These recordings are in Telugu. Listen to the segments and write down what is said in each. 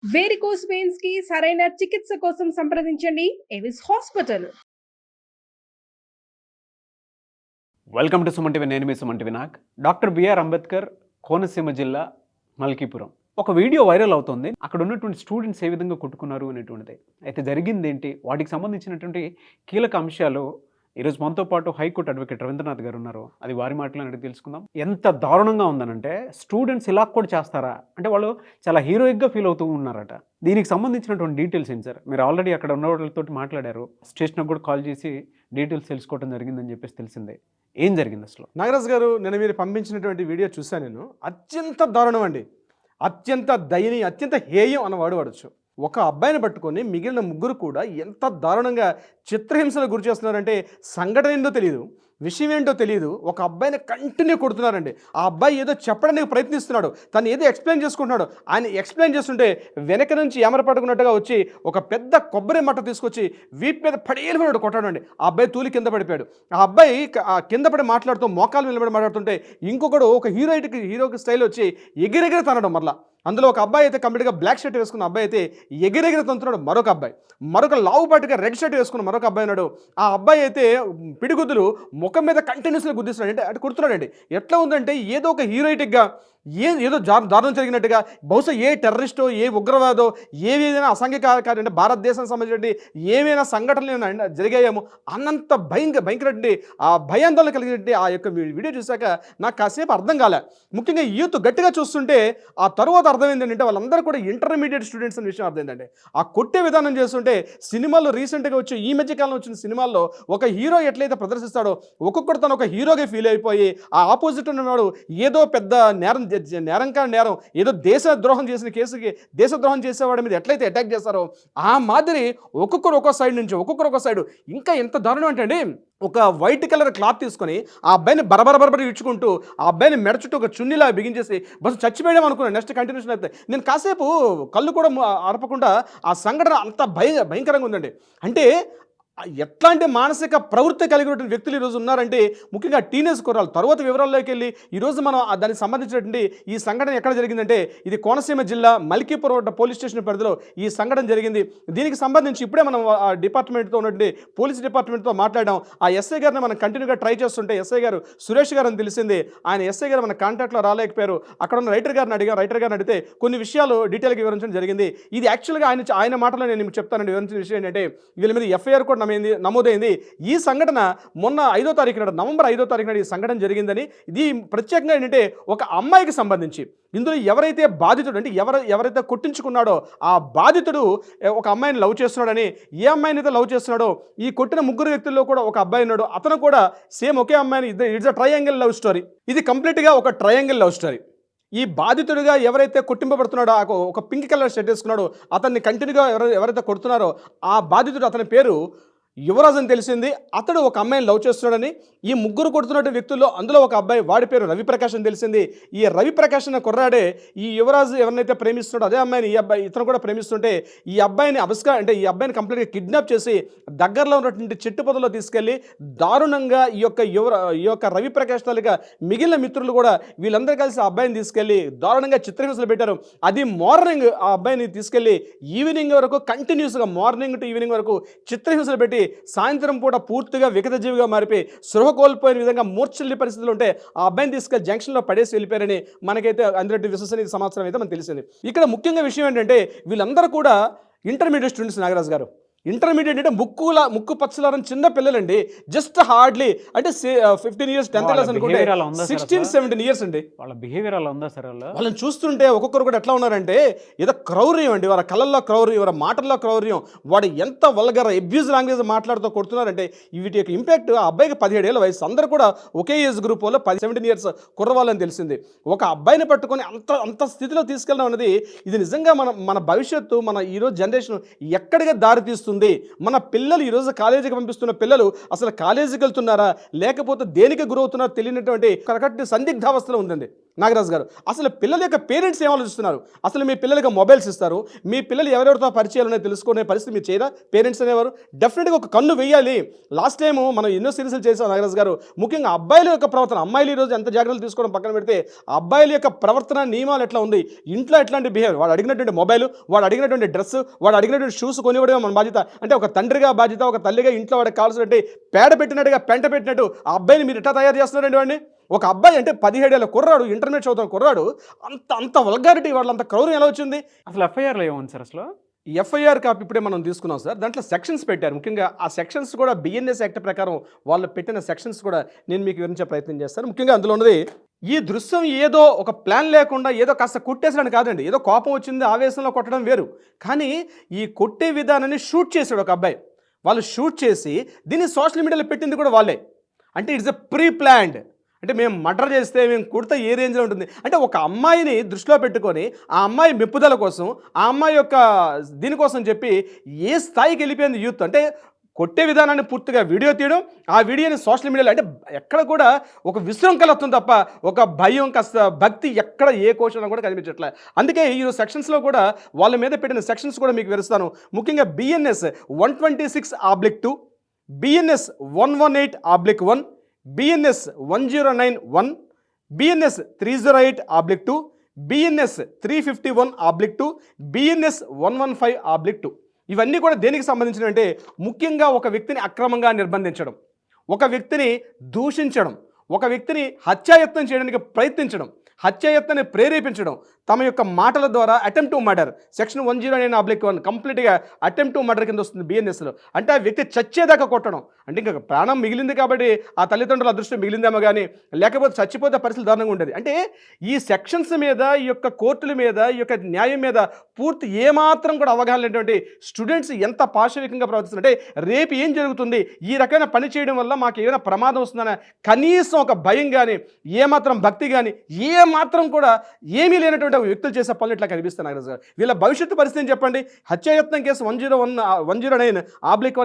వేరికోస్ వెయిన్స్ కి సరైన చికిత్స కోసం సంప్రదించండి Avis hospital. Welcome to Suman TV. నేను మీ Suman TV. Doctor B R Ambedkar, Konaseema జిల్లా, మల్కీపురం. ఒక వీడియో వైరల్ అవుతుంది. అక్కడ ఉన్నటువంటి స్టూడెంట్స్ ఏ విధంగా కొట్టుకున్నారు అనేటువంటిది. అయితే జరిగింది ఏంటి, వాటికి సంబంధించినటువంటి కీలక అంశాలు ఈరోజు మనతో పాటు హైకోర్టు అడ్వకేట్ రవీంద్రనాథ్ గారు ఉన్నారు. అది వారి మాటలను అడిగి తెలుసుకుందాం. ఎంత దారుణంగా ఉందనంటే స్టూడెంట్స్ ఇలా కూడా చేస్తారా అంటే వాళ్ళు చాలా హీరోయిక్గా ఫీల్ అవుతూ ఉన్నారట. దీనికి సంబంధించినటువంటి డీటెయిల్స్ ఏంటి సార్? మీరు ఆల్రెడీ అక్కడ ఉన్న వాళ్ళతో మాట్లాడారు, స్టేషన్కి కూడా కాల్ చేసి డీటెయిల్స్ తెలుసుకోవడం జరిగిందని చెప్పేసి తెలిసిందే. ఏం జరిగింది అసలు? నాగరాజ్ గారు, నేను మీరు పంపించినటువంటి వీడియో చూశాను. నేను అత్యంత దారుణం అండి, అత్యంత దయనీయం, అత్యంత హేయం అన్న వాడవచ్చు. ఒక అబ్బాయిని పట్టుకొని మిగిలిన ముగ్గురు కూడా ఎంత దారుణంగా చిత్రహింసలకు గురి చేస్తున్నారంటే సంఘటన ఏంటో తెలియదు, విషయం ఏంటో తెలియదు. ఒక అబ్బాయిని కంటిన్యూ కొడుతున్నారండి. ఆ అబ్బాయి ఏదో చెప్పడానికి ప్రయత్నిస్తున్నాడు, తను ఏదో ఎక్స్ప్లెయిన్ చేసుకుంటున్నాడు. ఆయన ఎక్స్ప్లెయిన్ చేస్తుంటే వెనక నుంచి ఎమర పట్టుకున్నట్టుగా వచ్చి ఒక పెద్ద కొబ్బరి మట్ట తీసుకొచ్చి వీపు మీద పడేలిపోయాడు కొట్టాడండి. ఆ అబ్బాయి తూలి కింద పడిపోయాడు. ఆ అబ్బాయి కింద పడి మాట్లాడుతూ మోకాలు నిలబడి మాట్లాడుతుంటే ఇంకొకడు ఒక హీరోకి స్టైల్ వచ్చి ఎగిరెగిరి తనడం. మరలా అందులో ఒక అబ్బాయి అయితే కంప్లీట్గా బ్లాక్ షర్ట్ వేసుకున్న అబ్బాయి అయితే ఎగిరెగిరి తంతున్నాడు. మరొక అబ్బాయి, మరొక లావుపాటిగా రెడ్ షర్ట్ వేసుకున్న మరొక అబ్బాయి ఉన్నాడు. ఆ అబ్బాయి అయితే పిడిగుద్దులు ముఖం మీద కంటిన్యూస్గా గుద్దిస్తున్నాడు. అంటే అటు కుడుతున్నాడండి. ఎట్లా ఉందంటే ఏదో ఒక హీరోయిటిక్గా ఏదో దారుణం జరిగినట్టుగా, బహుశా ఏ టెర్రరిస్టో, ఏ ఉగ్రవాదో, ఏదైనా అసాంఘిక అంటే భారతదేశానికి సంబంధించిన ఏమైనా సంఘటనలు జరిగాయేమో అన్నంత భయంకరండి ఆ భయాందోళన కలిగినట్టు ఆ యొక్క వీడియో చూశాక నాకు కాసేపు అర్థం కాలే. ముఖ్యంగా యూత్ గట్టిగా చూస్తుంటే ఆ తరువాత అర్థమైంది ఏంటంటే వాళ్ళందరూ కూడా ఇంటర్మీడియట్ స్టూడెంట్స్ అనే విషయం అర్థమైందండి. ఆ కొట్టే విధానం చేస్తుంటే సినిమాల్లో రీసెంట్గా వచ్చి ఈ మధ్యకాలంలో వచ్చిన సినిమాల్లో ఒక హీరో ఎట్లయితే ప్రదర్శిస్తాడో ఒక్కొక్కడు తను ఒక హీరోగా ఫీల్ అయిపోయి ఆ ఆపోజిట్ ఉన్నవాడు ఏదో పెద్ద నేరం ఏదో దేశద్రోహం చేసిన కేసుకి దేశద్రోహం చేసేవాడి మీద ఎట్లయితే అటాక్ చేస్తారో ఆ మాదిరి ఒక్కొక్కరు ఒక్కో సైడ్ ఇంకా ఎంత దారుణం అంటే అండి, ఒక వైట్ కలర్ క్లాత్ తీసుకొని ఆ అబ్బాయిని బరబర ఇచ్చుకుంటూ ఆ అబ్బాయిని మెడ చుట్టూ ఒక చున్నీలా బిగించేసి బస్సు చచ్చిపోయాం అనుకున్నాను. నెక్స్ట్ కంటిన్యూషన్ అయితే నేను కాసేపు కళ్ళు కూడా ఆర్పకుండా ఆ సంఘటన అంత భయంకరంగా ఉందండి. అంటే ఎట్లాంటి మానసిక ప్రవృత్తి కలిగినటువంటి వ్యక్తులు ఈరోజు ఉన్నారంటే ముఖ్యంగా టీనేజ్ కుర్రాళ్ళు. తర్వాత వివరాల్లోకి వెళ్ళి ఈరోజు మనం దానికి సంబంధించినటువంటి ఈ సంఘటన ఎక్కడ జరిగిందంటే ఇది కోనసీమ జిల్లా మల్కీపురం పోలీస్ స్టేషన్ పరిధిలో ఈ సంఘటన జరిగింది. దీనికి సంబంధించి ఇప్పుడే మనం ఆ డిపార్ట్మెంట్తో ఉన్నటువంటి పోలీస్ డిపార్ట్మెంట్తో మాట్లాడడం. ఆ ఎస్ఐ గారిని మనం కంటిన్యూగా ట్రై చేస్తుంటే ఎస్ఐ గారు సురేష్ గారు అని తెలిసింది. ఆయన ఎస్ఐ గారు మన కాంటాక్ట్లో రాలేకపోయారు. అక్కడ ఉన్న రైటర్ గారిని అడిగితే కొన్ని విషయాలు డీటెయిల్గా వివరించడం జరిగింది. ఇది యాక్చువల్గా ఆయన మాటలో నేను మీకు చెప్తానండి. వివరించిన విషయం ఏంటంటే వీళ్ళ మీద ఎఫ్ఐఆర్ కూడా నమోదైంది. ఈ సంఘటన మొన్న నవంబర్ 5వ తారీఖు ఈ సంఘటన జరిగిందని. ఇది ప్రత్యేకంగా ఏంటంటే ఒక అమ్మాయికి సంబంధించి ఇందులో ఎవరైతే బాధితుడు అంటే ఎవరైతే కొట్టించుకున్నాడో ఆ బాధితుడు ఒక అమ్మాయిని లవ్ చేస్తున్నాడని, ఏ అమ్మాయిని అయితే లవ్ చేస్తున్నాడో ఈ కొట్టిన ముగ్గురు వ్యక్తుల్లో కూడా ఒక అబ్బాయి ఉన్నాడు. అతను కూడా సేమ్ ఒకే అమ్మాయిని, it's a triangle love story. ఇది కంప్లీట్గా ఒక ట్రయాంగిల్ లవ్ స్టోరీ. ఈ బాధితుడిగా ఎవరైతే కొట్టింపబడుతున్నాడో ఒక పింక్ కలర్ షర్ట్ వేసుకున్నాడో అతన్ని కంటిన్యూగా ఎవరైతే కొడుతున్నారో ఆ బాధితుడు అతని పేరు యువరాజ్ అని తెలిసింది. అతడు ఒక అమ్మాయిని లవ్ చేస్తున్నాడని, ఈ ముగ్గురు కొడుతున్నటువంటి వ్యక్తుల్లో అందులో ఒక అబ్బాయి వాడి పేరు రవిప్రకాష్ అని తెలిసింది. ఈ రవిప్రకాష్ అనే కుర్రాడే ఈ యువరాజ్ ఎవరినైతే ప్రేమిస్తున్నాడో అదే అమ్మాయిని ఇతను కూడా ప్రేమిస్తుంటే ఈ అబ్బాయిని కంప్లీట్గా కిడ్నాప్ చేసి దగ్గరలో ఉన్నటువంటి చెట్టు పొదలో తీసుకెళ్ళి దారుణంగా ఈ యొక్క రవిప్రకాష్ తాలూకా మిగిలిన మిత్రులు కూడా వీళ్ళందరూ కలిసి ఆ అబ్బాయిని తీసుకెళ్ళి దారుణంగా చిత్రహింసలు పెట్టారు. అది మార్నింగ్ ఆ అబ్బాయిని తీసుకెళ్ళి ఈవినింగ్ వరకు కంటిన్యూస్గా మార్నింగ్ టు ఈవినింగ్ వరకు చిత్రహింసలు పెట్టి సాయంత్రం పూట పూర్తిగా వికతజీవిగా మారిపోయి సృహ కోల్పోయిన విధంగా మూర్ఛల్లి పరిస్థితులు ఉంటే ఆ అబ్బాయిని తీసుకెళ్లి జంక్షన్లో పడేసి వెళ్ళిపోయారని మనకైతే అందరి విశ్వసనీయ సమాచారం అయితే మనకు తెలిసింది. ఇక్కడ ముఖ్యంగా విషయం ఏంటంటే వీళ్ళందరూ కూడా ఇంటర్మీడియట్ స్టూడెంట్స్. నాగరాజు గారు, ఇంటర్మీడియట్ అంటే ముక్కు పచ్చలారని చిన్న పిల్లలండి. జస్ట్ హార్డ్లీ అంటే 15 years 10th క్లాస్ అనుకుంటే 16-17 years అండి. వాళ్ళ బిహేవియర్ అలా ఉందా సార్? వాళ్ళని చూస్తుంటే ఒక్కొక్కరు కూడా ఎట్లా ఉన్నారంటే ఏదో క్రౌర్యం అండి. వాళ్ళ కళ్ళల్లో క్రౌర్యం, వాళ్ళ మాటల్లో క్రౌర్యం, వాడు ఎంత వల్గర్ అబ్యూజ్ లాంగ్వేజ్ మాట్లాడుతూ కొడుతున్నారంటే వీటి యొక్క ఇంపాక్ట్ ఆ అబ్బాయికి 17 ఏళ్ళ వయసు. అందరూ కూడా ఒకే ఏజ్ గ్రూప్ వాళ్ళు 17 years కుర్రవాళ్ళని తెలిసింది. ఒక అబ్బాయిని పట్టుకొని అంత స్థితిలో తీసుకెళ్ళడం అనేది ఇది నిజంగా మన భవిష్యత్తు, మన ఈరోజు జనరేషన్ ఎక్కడికి దారి తీస్తుంది. నడుస్తుంది? మన పిల్లలు ఈరోజు కాలేజీకి పంపిస్తున్న పిల్లలు అసలు కాలేజీకి వెళ్తున్నారా లేకపోతే దేనికి గురవుతున్నారో తెలియనటువంటి కరెక్ట్ సందిగ్ధావస్థలో ఉందండి నాగరాజు గారు. అసలు పిల్లల యొక్క పేరెంట్స్ ఏం ఆలోచిస్తున్నారు? అసలు మీ పిల్లలకి మొబైల్స్ ఇస్తారు, మీ పిల్లలు ఎవరెవరితో పరిచయాలు తెలుసుకునే పరిస్థితి మీరు చేయరా? పేరెంట్స్ అనేవారు డెఫినెట్గా ఒక కన్ను వేయాలి. లాస్ట్ టైం మనం ఎన్నో సిరీస్లు చేసాం నాగరాజు గారు. ముఖ్యంగా అబ్బాయిల యొక్క ప్రవర్తన, అమ్మాయిలు ఈరోజు ఎంత జాగ్రత్తలు తీసుకోవడం పక్కన పెడితే అబ్బాయిల యొక్క ప్రవర్తన నియమాలు ఎట్లా ఉంది, ఇంట్లో ఎట్లాంటి బిహేవియర్, వాడు అడిగినటువంటి మొబైల్, వాడు అడిగినటువంటి డ్రెస్, వాడు అడిగినటువంటి షూస్ కొనివ్వడం మన బాధ్యత. అంటే ఒక తండ్రిగా బాధ్యత, ఒక తల్లిగా ఇంట్లో వాడికి కావాల్సినట్టు పేడ పెట్టినట్టుగా పెంట పెట్టినట్టు ఆ అబ్బాయిని మీరు ఎట్లా తయారు చేస్తున్నారండి వాడిని? ఒక అబ్బాయి అంటే 17 ఏళ్ళ కుర్రాడు, ఇంటర్మీడియట్ చదువుతున్న కుర్రాడు, అంత వల్గారిటీ, వాళ్ళ అంత క్రౌర్యం ఎలా వచ్చింది? అసలు ఎఫ్ఐఆర్లో ఏముంది సార్ అసలు? ఎఫ్ఐఆర్ కాపీ ఇప్పుడే మనం తీసుకున్నాం సార్. దాంట్లో సెక్షన్స్ పెట్టారు. ముఖ్యంగా ఆ సెక్షన్స్ కూడా బిఎన్ఎస్ యాక్ట్ ప్రకారం వాళ్ళు పెట్టిన సెక్షన్స్ కూడా నేను మీకు వివరించే ప్రయత్నం చేస్తాను. ముఖ్యంగా అందులో ఉన్నది ఈ దృశ్యం ఏదో ఒక ప్లాన్ లేకుండా ఏదో కాస్త కొట్టేసాడని కాదండి. ఏదో కోపం వచ్చింది ఆవేశంలో కొట్టడం వేరు. కానీ ఈ కొట్టే విధానాన్ని షూట్ చేశాడు ఒక అబ్బాయి. వాళ్ళు షూట్ చేసి దీన్ని సోషల్ మీడియాలో పెట్టింది కూడా వాళ్ళే. అంటే ఇట్స్ ఎ ప్రీ ప్లాన్డ్. అంటే మేము మర్డర్ చేస్తే మేము కుడితే ఏ రేంజ్లో ఉంటుంది అంటే ఒక అమ్మాయిని దృష్టిలో పెట్టుకొని ఆ అమ్మాయి మెప్పుదల కోసం, ఆ అమ్మాయి యొక్క దీనికోసం చెప్పి ఏ స్థాయికి వెళ్ళిపోయింది యూత్. అంటే కొట్టే విధానాన్ని పూర్తిగా వీడియో తీయడం, ఆ వీడియోని సోషల్ మీడియాలో, అంటే ఎక్కడ కూడా ఒక విశృంఖలత్వం తప్ప ఒక భయం, కాస్త భక్తి ఎక్కడ ఏ కోశంలో కూడా కనిపించట్లే. అందుకే ఈ సెక్షన్స్లో కూడా వాళ్ళ మీద పెట్టిన సెక్షన్స్ కూడా మీకు వివరిస్తాను. ముఖ్యంగా BNS 126/2, BNS 118/1, BNS 109(1), BNS 308/2, BNS 351/2, BNS 115/2. ఇవన్నీ కూడా దేనికి సంబంధించిన అంటే ముఖ్యంగా ఒక వ్యక్తిని అక్రమంగా నిర్బంధించడం, ఒక వ్యక్తిని దూషించడం, ఒక వ్యక్తిని హత్యాయత్నం చేయడానికి ప్రయత్నించడం, హత్యాయత్నాన్ని ప్రేరేపించడం, తమ యొక్క మాటల ద్వారా అటెంప్ట్ టు మర్డర్ సెక్షన్ 109(1) కంప్లీట్గా అటెంప్ట్ టు మర్డర్ కింద వస్తుంది బిఎన్ఎస్లో. అంటే ఆ వ్యక్తి చచ్చేదాకా కొట్టడం. అంటే ఇంకా ప్రాణం మిగిలింది కాబట్టి ఆ తల్లిదండ్రుల అదృష్టం మిగిలిందేమో కానీ, లేకపోతే చచ్చిపోతే పరిస్థితి దారుణంగా ఉండేది. అంటే ఈ సెక్షన్స్ మీద, ఈ యొక్క కోర్టుల మీద, ఈ యొక్క న్యాయం మీద పూర్తి ఏమాత్రం కూడా అవగాహన లేనటువంటి స్టూడెంట్స్ ఎంత పాశవికంగా ప్రవర్తిస్తుంటే రేపు ఏం జరుగుతుంది, ఈ రకమైన పని చేయడం వల్ల మాకు ఏమైనా ప్రమాదం వస్తుందన్న కనీసం ఒక భయం కానీ, ఏమాత్రం భక్తి కానీ, ఏమాత్రం కూడా ఏమీ లేనటువంటి వ్యక్తులు చేసే పనులు ఇట్లా కనిపిస్తున్నాయి నాగరాజు గారు. వీళ్ళ భవిష్యత్తు పరిస్థితి చెప్పండి. హత్యాయత్నం case 109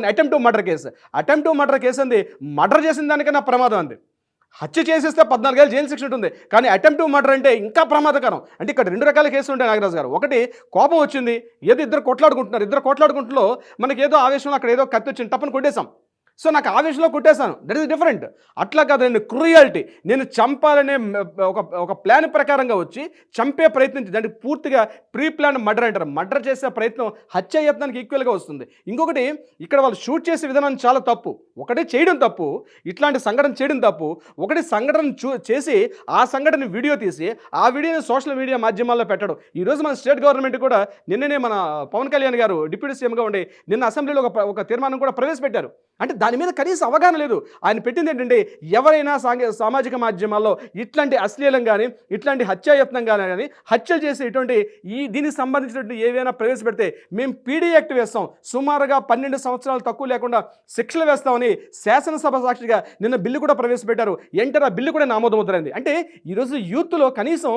attempt to murder case. Attempt to murder case అంది మర్డర్ చేసిన దానికన్నా ప్రమాదం అంది. హత్య చేసేస్తే 14 ఏళ్ళు జైలు శిక్ష ఉంటుంది. కానీ అటెంప్ట్ టు మర్డర్ అంటే ఇంకా ప్రమాదకరం. అంటే ఇక్కడ 2 రకాల కేసులు ఉంటాయి నాగరాజు గారు. ఒకటి కోపం వచ్చింది, ఏదో ఇద్దరు కొట్లాడుకుంటులో మనకి ఏదో ఆవేశంలో అక్కడ ఏదో కత్తి వచ్చింది, తప్పని కొట్టేశాం. సో నాకు ఆవేశంలో కొట్టేశాను, దట్ ఈస్ డిఫరెంట్. అట్లా కాదండి, క్రూయాలిటీ, నేను చంపాలనే ఒక ప్లాన్ ప్రకారంగా వచ్చి చంపే ప్రయత్నం, దానికి పూర్తిగా ప్రీ ప్లాన్ మర్డర్ అంటారు. మర్డర్ చేసే ప్రయత్నం హత్యాయత్నానికి ఈక్వల్గా వస్తుంది. ఇంకొకటి ఇక్కడ వాళ్ళు షూట్ చేసే విధానం చాలా తప్పు. ఒకటి చేయడం తప్పు, ఇట్లాంటి సంఘటన చేయడం తప్పు. ఒకటి సంఘటన చేసి ఆ సంఘటన వీడియో తీసి ఆ వీడియోని సోషల్ మీడియా మాధ్యమాల్లో పెట్టడం. ఈరోజు మన స్టేట్ గవర్నమెంట్ కూడా నిన్ననే మన పవన్ కళ్యాణ్ గారు డిప్యూటీ సీఎంగా ఉండి నిన్న అసెంబ్లీలో ఒక తీర్మానం కూడా ప్రవేశపెట్టారు. అంటే దాని మీద కనీసం అవగాహన లేదు. ఆయన పెట్టింది ఏంటంటే ఎవరైనా సామాజిక మాధ్యమాల్లో ఇట్లాంటి అశ్లీలం కానీ, ఇట్లాంటి హత్యాయత్నం కానీ, హత్యలు చేసి ఇటువంటి దీనికి సంబంధించినటువంటి ఏవైనా ప్రవేశపెడితే మేము పీడీ యాక్ట్ వేస్తాం, సుమారుగా 12 సంవత్సరాలు తక్కువ లేకుండా శిక్షలు వేస్తామని శాసనసభ సాక్షిగా నిన్న బిల్లు కూడా ప్రవేశపెట్టారు. ఎంటర్ ఆ బిల్లు కూడా ఆమోదముద్రైంది. అంటే ఈరోజు యూత్లో కనీసం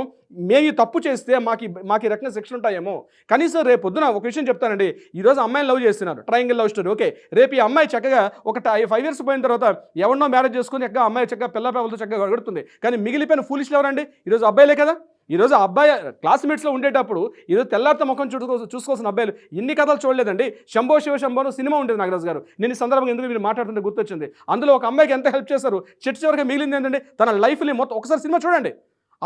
మేము ఈ తప్పు చేస్తే మాకు ఈ రకంగా శిక్షలు ఉంటాయేమో. కనీసం రేపు పొద్దున ఒక విషయం చెప్తానండి. ఈరోజు అమ్మాయిని లవ్ చేస్తున్నారు, ట్రయాంగిల్ లవ్ స్టోరీ. ఓకే, రేపు ఈ అమ్మాయి చక్కగా ఒక 5 years పోయిన తర్వాత ఎవరినో మ్యారేజ్ చేసుకుని చక్కగా అమ్మాయి చక్కగా పిల్లలతో చక్కగా గడుపుతుంది. కానీ మిగిలిపోయిన ఫూలిష్లు ఎవరండి? ఈరోజు అబ్బాయిలే కదా. ఈరోజు అబ్బాయి క్లాస్మేట్స్లో ఉండేటప్పుడు ఈరోజు తెల్లారితో ముఖం చూసుకోవాల్సిన అబ్బాయిలు ఇన్ని కథలు చూడలేదండి. శంభో శివ శంభోను సినిమా ఉండేది నాగరాజు గారు. నేను ఈ సందర్భంగా ఎందుకు మీరు మాట్లాడుతుంటే గుర్తొచ్చింది. అందులో ఒక అమ్మాయికి ఎంత హెల్ప్ చేశారు, చివరికి మిగిలింది ఏంటంటే తన లైఫ్ని మొత్తం. ఒకసారి సినిమా చూడండి.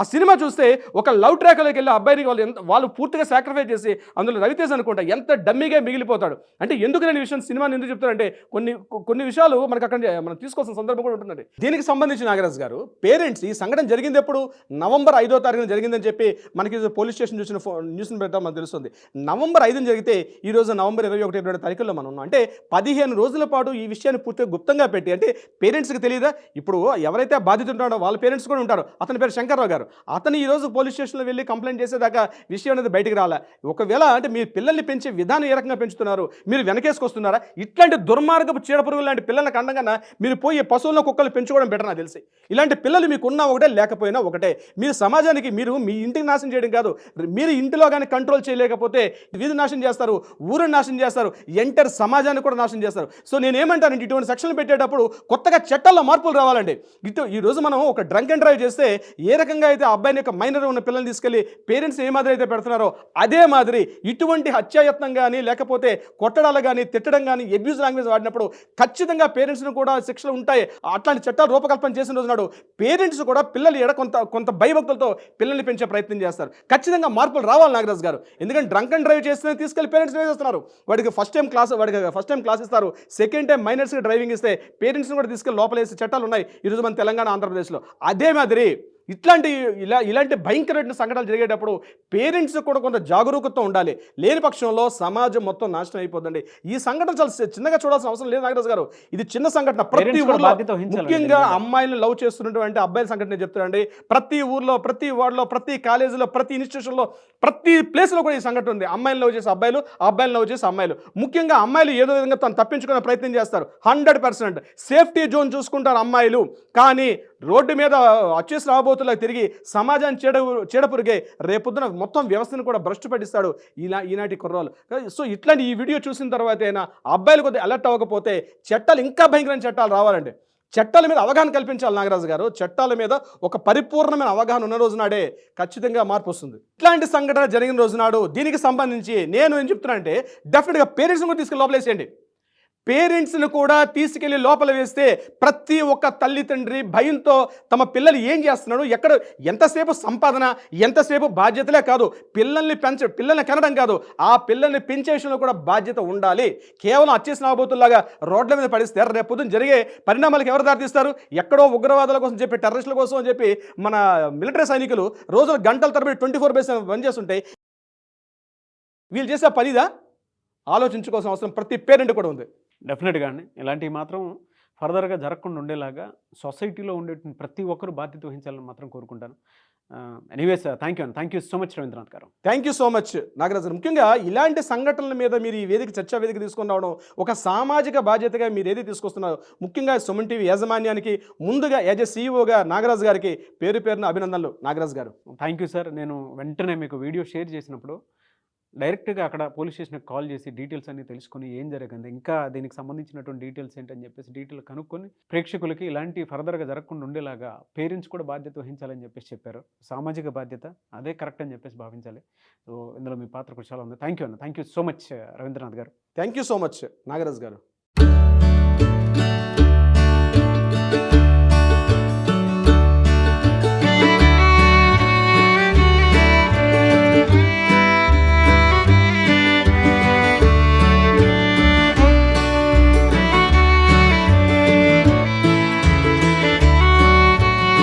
ఆ సినిమా చూస్తే ఒక లవ్ ట్రాక్లోకి వెళ్ళి అబ్బాయిని వాళ్ళు పూర్తిగా సాక్రిఫైస్ చేసి అందులో రవితేజ్ అనుకుంటా ఎంత డమ్మీగా మిగిలిపోతాడు. అంటే ఎందుకు నేను విషయం సినిమాని ఎందుకు చెప్తానంటే కొన్ని విషయాలు మనకు అక్కడ మనం తీసుకోవాల్సిన సందర్భం కూడా ఉంటుందండి. దీనికి సంబంధించి నాగరాజు గారు పేరెంట్స్ ఈ సంఘటన జరిగింది ఎప్పుడు? నవంబర్ 5వ తారీఖున జరిగిందని చెప్పి మనకి పోలీస్ స్టేషన్ చూసిన న్యూస్ని పెట్టడం మనకు తెలుస్తుంది. నవంబర్ 5న జరిగితే ఈరోజు నవంబర్ 21 తారీఖుల్లో మనం ఉన్నాం. అంటే 15 రోజుల పాటు ఈ విషయాన్ని పూర్తిగా గుప్తంగా పెట్టి, అంటే పేరెంట్స్కి తెలియదా? ఇప్పుడు ఎవరైతే బాధితులు ఉంటారో వాళ్ళ పేరెంట్స్ కూడా ఉంటారు. అతని పేరు శంకర్రావు గారు. గారు. అతను ఈరోజు పోలీస్ స్టేషన్లో వెళ్ళి కంప్లైంట్ చేసేదాకా విషయం అనేది బయటికి రాలే. ఒకవేళ అంటే మీరు పిల్లల్ని పెంచే విధానం ఏ రకంగా పెంచుతున్నారు, మీరు వెనకేసుకొస్తున్నారా? ఇట్లాంటి దుర్మార్గపు చీడపురుగులు లాంటి పిల్లలకు అండగా మీరు పోయి పశువులను కుక్కలు పెంచుకోవడం బెటర్ నాకు తెలిసి. ఇలాంటి పిల్లలు మీకు ఉన్నా ఒకటే, లేకపోయినా ఒకటే. మీరు సమాజానికి, మీరు మీ ఇంటికి నాశనం చేయడం కాదు, మీరు ఇంటిలో కానీ కంట్రోల్ చేయలేకపోతే వీధి నాశనం చేస్తారు, ఊరిని నాశనం చేస్తారు, ఎంటర్ సమాజాన్ని కూడా నాశనం చేస్తారు. సో నేనేమంటానంటే ఇటువంటి సెక్షన్లు పెట్టేటప్పుడు కొత్తగా చట్టాల్లో మార్పులు రావాలండి. ఈరోజు మనం ఒక డ్రంక్ అండ్ డ్రైవ్ చేస్తే ఏ రకంగా అయితే ఆ అబ్బాయిని యొక్క మైనర్ ఉన్న పిల్లల్ని తీసుకెళ్లి పేరెంట్స్ ఏ మాదిరి అయితే పెడుతున్నారో అదే మాదిరి ఇటువంటి హత్యాయత్నం కానీ లేకపోతే కొట్టడాలు కానీ తిట్టడం కానీ అబ్యూజ్ లాంగ్వేజ్ వాడినప్పుడు ఖచ్చితంగా పేరెంట్స్ను కూడా శిక్షలు ఉంటాయి. అట్లాంటి చట్టాలు రూపకల్పన చేసిన రోజు నాడు పేరెంట్స్ కూడా పిల్లలు ఎడ కొంత భయభక్తులతో పిల్లల్ని పెంచే ప్రయత్నం చేస్తారు. ఖచ్చితంగా మార్పులు రావాలి నాగరాజు గారు. ఎందుకంటే డ్రంక్ అండ్ డ్రైవ్ చేస్తే తీసుకెళ్లి పేరెంట్స్ వేసేస్తున్నారు. వాడికి ఫస్ట్ టైం క్లాస్ ఇస్తారు, సెకండ్ టైం మైనర్స్కి డ్రైవింగ్ ఇస్తే పేరెంట్స్ని కూడా తీసుకెళ్ళి లోపలేసే చట్టాలు ఉన్నాయి ఈరోజు మన తెలంగాణ, ఆంధ్రప్రదేశ్లో. అదే మాదిరి ఇలాంటి భయంకరమైన సంఘటనలు జరిగేటప్పుడు పేరెంట్స్ కూడా కొంత జాగరూకతతో ఉండాలి. లేని పక్షంలో సమాజం మొత్తం నాశనం అయిపోతుంది. ఈ సంఘటన చాలా చిన్నగా చూడాల్సిన అవసరం లేదు నాగరాజు గారు. ఇది చిన్న సంఘటన. ప్రతి ఊర్లో, ముఖ్యంగా అమ్మాయిలను లవ్ చేస్తున్నటువంటి అబ్బాయిల సంఘటన చెప్తానండి. ప్రతి ఊర్లో, ప్రతి వార్డులో, ప్రతి కాలేజీలో, ప్రతి ఇన్స్టిట్యూషన్లో, ప్రతి ప్లేస్లో కూడా ఈ సంఘటన ఉంది. అమ్మాయిలు లవ్ చేసే అబ్బాయిలు, అబ్బాయిలు లవ్ చేసే అమ్మాయిలు. ముఖ్యంగా అమ్మాయిలు ఏదో విధంగా తను తప్పించుకునే ప్రయత్నం చేస్తారు. 100% సేఫ్టీ జోన్ చూసుకుంటారు అమ్మాయిలు. కానీ రోడ్డు మీద వచ్చేసి రాబోతులకు తిరిగి సమాజాన్ని చీడపురిగే రేపొద్దున మొత్తం వ్యవస్థను కూడా భ్రష్టు పట్టిస్తాడు ఈనాటి కుర్రాలు. సో ఇట్లాంటి ఈ వీడియో చూసిన తర్వాత అయినా అబ్బాయిలు కొద్దిగా అలర్ట్ అవ్వకపోతే చట్టాలు ఇంకా భయంకరమైన చట్టాలు రావాలండి. చట్టాల మీద అవగాహన కల్పించాలి నాగరాజు గారు. చట్టాల మీద ఒక పరిపూర్ణమైన అవగాహన ఉన్న రోజు నాడే ఖచ్చితంగా మార్పు వస్తుంది. ఇట్లాంటి సంఘటన జరిగిన రోజు నాడు దీనికి సంబంధించి నేను ఏం చెప్తున్నా అంటే డెఫినెట్గా పేరెంట్స్ని కూడా తీసుకెళ్ళి లోపలేసేయండి. పేరెంట్స్ని కూడా తీసుకెళ్ళి లోపల వేస్తే ప్రతి ఒక్క తల్లి తండ్రి భయంతో తమ పిల్లలు ఏం చేస్తున్నాడు, ఎక్కడ, ఎంతసేపు సంపాదన, ఎంతసేపు బాధ్యతలే కాదు, పిల్లల్ని కనడం కాదు, ఆ పిల్లల్ని పెంచే విషయంలో కూడా బాధ్యత ఉండాలి. కేవలం వచ్చేసిన ఆబోతుల్లాగా రోడ్ల మీద పడిస్తే రేపు పొద్దున జరిగే పరిణామాలకు ఎవరు దారితీస్తారు? ఎక్కడో ఉగ్రవాదుల కోసం చెప్పి, టెర్రరిస్టుల కోసం అని చెప్పి మన మిలిటరీ సైనికులు రోజులు గంటల తరబడి 24/7 పని చేస్తుంటే వీళ్ళు చేసే పనిదా? ఆలోచించుకోవాల్సిన అవసరం ప్రతి పేరెంట్ కూడా ఉంది. డెఫినెట్గా అండి. ఇలాంటివి మాత్రం ఫర్దర్గా జరగకుండా ఉండేలాగా సొసైటీలో ఉండే ప్రతి ఒక్కరు బాధ్యత వహించాలని మాత్రం కోరుకుంటాను. Anyways thank you so much Ravindranath garu. Thank you so much Nagaraju. ముఖ్యంగా ఇలాంటి సంఘటనల మీద మీరు ఈ వేదిక, చర్చా వేదిక తీసుకుని రావడం ఒక సామాజిక బాధ్యతగా మీరు ఏది తీసుకొస్తున్నారో, ముఖ్యంగా సుమన్ టీవీ యాజమాన్యానికి ముందుగా యాజ్ ఎ సీఈఓగా నాగరాజు గారికి పేరున అభినందనలు నాగరాజు గారు. Thank you sir. నేను వెంటనే మీకు వీడియో షేర్ చేసినప్పుడు డైరెక్ట్గా అక్కడ పోలీస్ స్టేషన్కి కాల్ చేసి డీటెయిల్స్ అన్ని తెలుసుకొని ఏం జరిగింది, ఇంకా దీనికి సంబంధించినటువంటి డీటెయిల్స్ ఏంటని చెప్పేసి డీటెయిల్ కనుక్కొని ప్రేక్షకులకి ఇలాంటి ఫర్దర్గా జరగకుండా ఉండేలాగా పేరెంట్స్ కూడా బాధ్యత వహించాలని చెప్పేసి చెప్పారు. సామాజిక బాధ్యత అదే కరెక్ట్ అని చెప్పేసి భావించాలి. సో ఇందులో మీ పాత్ర కూడా చాలా ఉంది. థ్యాంక్ యూ అన్న. Thank you so much Ravindranath garu. Thank you so much Nagaraju గారు.